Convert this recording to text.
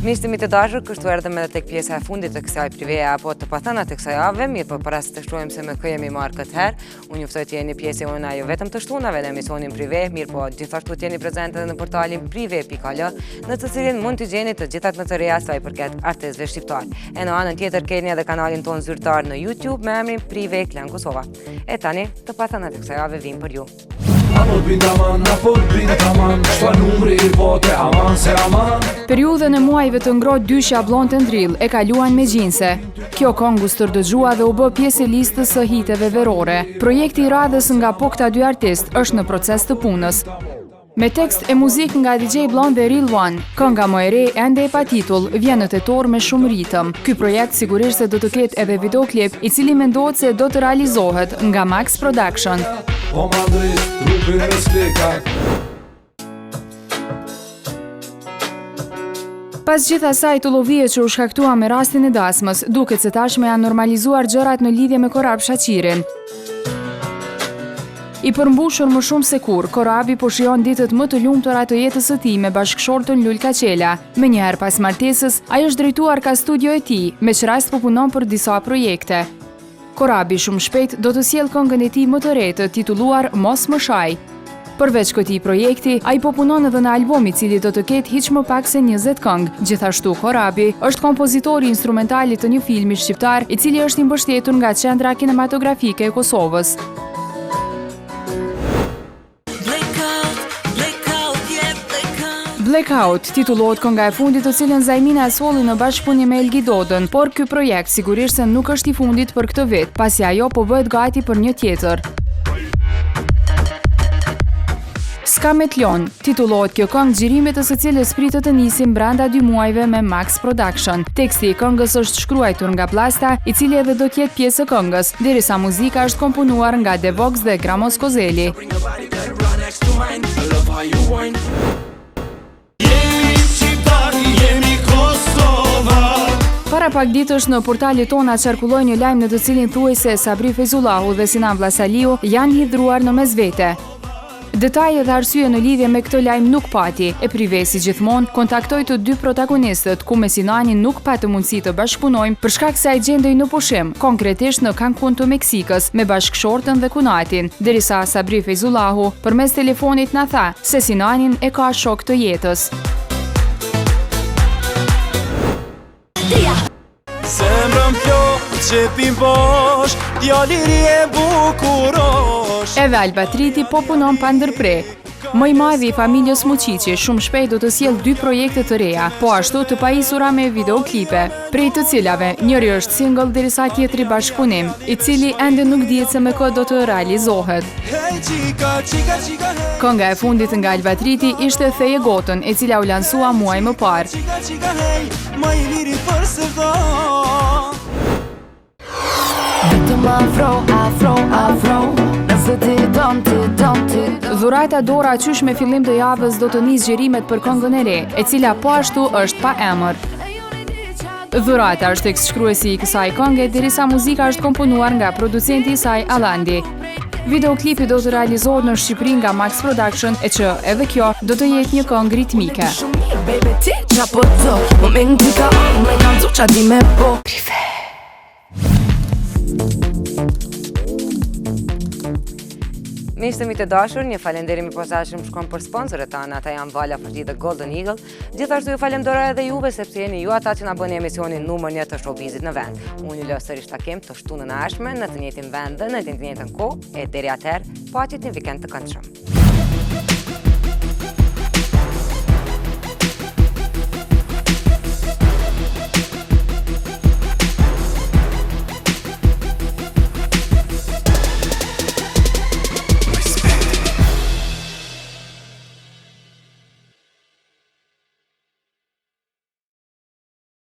Miqtë të dashur, kështu erdhëm edhe tek pjesa e fundit të kësaj priveja apo të pathëna të kësaj jave, mirë po para se të shkruajmë se me kë jemi marrë këtë herë, unë juftoj të jeni pjesë e ona jo vetëm të shtunave në emisionin prive, mirë po gjithashtu të jeni prezente në portalin prive.al, në të cilin mund të gjeni të gjithat më të reja sa i përket artistëve shqiptar. E në anën tjetër keni edhe kanalin ton zyrtar në YouTube me emrin Prive Klan Kosova. E tani të pathëna të kësaj jave vijnë për ju. Periudhën e muajve të ngrohtë dyshja blonde ndrill e kaluan me gjinse. Kjo këngë u stërdëgjua dhe u bë pjesë e listës së hiteve verore. Projekti i radhës nga po këta dy artistë është në proces të punës. Me tekst e muzik nga DJ Blonde dhe Real One, kënga më e re ende e pa titull vjen në tetor me shumë ritëm. Ky projekt sigurisht se do të ketë edhe videoklip, i cili mendohet se do të realizohet nga Max Production. Pas gjitha asaj të llovie që u shkaktua me rastin e dasmës, duket se tashme janë normalizuar gjërat në lidhje me Korab Shaqirin. I përmbushur më shumë se kur, Korabi po shijon ditët më të lumtura të jetës së tij me bashkëshortën Lul Kaqela. Me njëherë pas martesës, ai është drejtuar ka studio e tij, me që rast po punon për disa projekte. Korabi shumë shpejt do të sjellë këngën e tij më të re të titulluar Mos më shaj. Përveç këtij projekti, ai po punon edhe në album i cili do të ketë hiç më pak se 20 këngë. Gjithashtu Korabi është kompozitori instrumentali të një filmi shqiptar, i cili është i mbështetur nga Qendra Kinematografike e Kosovës. Blackout titullohet kënga e fundit të cilën Zajmina e solli në bashkëpunim me Elgi Dodën, por ky projekt sigurisht se nuk është i fundit për këtë vit, pasi ajo po bëhet gati për një tjetër. Skametlon titullohet kjo këngë, xhirimet e së cilës pritet të nisin brenda 2 muajve me Max Production. Teksti i këngës është shkruar nga Plasta, i cili edhe do të jetë pjesë e këngës, derisa muzika është komponuar nga Devox dhe Gramos Kozeli. Para pak ditësh në portalet tona qarkulloi një lajm në të cilin thuhej se Sabri Fezullahu dhe Sinan Vllazaliu janë hidhur në mesvete. Detaje dhe arsye në lidhje me këtë lajm nuk pati, e Prive si gjithmonë kontaktoi të dy protagonistët, ku me Sinanin nuk patë mundësi të bashkëpunojmë për shkak se ai gjendej në pushim, konkretisht në Cancun të Meksikës me bashkëshortën dhe kunatin, derisa Sabri Fezullahu përmes telefonit na tha se Sinanin e ka shok të jetës. Zemrëm plot që pim bosh, djaliri e bukurosh. Edhe Albatriti po punon pa ndërpre. Më i madhi i familjes Muqiqi shumë shpejt do të sjellë 2 projekte të reja, po ashtu të pajisura me videoklipe, prej të cilave njëri është single derisa tjetri bashkëpunim, i cili ende nuk dihet se me kë do të realizohet. Kënga e fundit nga Albatriti ishte Theje Gotën, e cila u lansua muaj më parë. Dhurata Dora qysh me fillim të javës do të nisë xhirimet për këngën e re, e cila po ashtu është pa emër. Dhurata është tekstshkruesi i kësaj këngë, derisa muzika është komponuar nga producenti i saj Allandi. Videoklipi do të realizohet në Shqipëri nga Max Production, e që edhe kjo do të jetë një këngë ritmike. Miqtë mi të dashur, një falenderim i posaçëm shkon për sponsorët tanë, ata janë Vala Forti dhe Golden Eagle. Gjithashtu ju falenderoj edhe juve sepse jeni ju ata që na bëni emisionin numër 1 të showbizit në vend. Unë ju lë sërish takim të shtunën e ardhshme në të njëjtin vend dhe në të njëjtën kohë, e deri atëherë, paqet një vikend të këndshëm.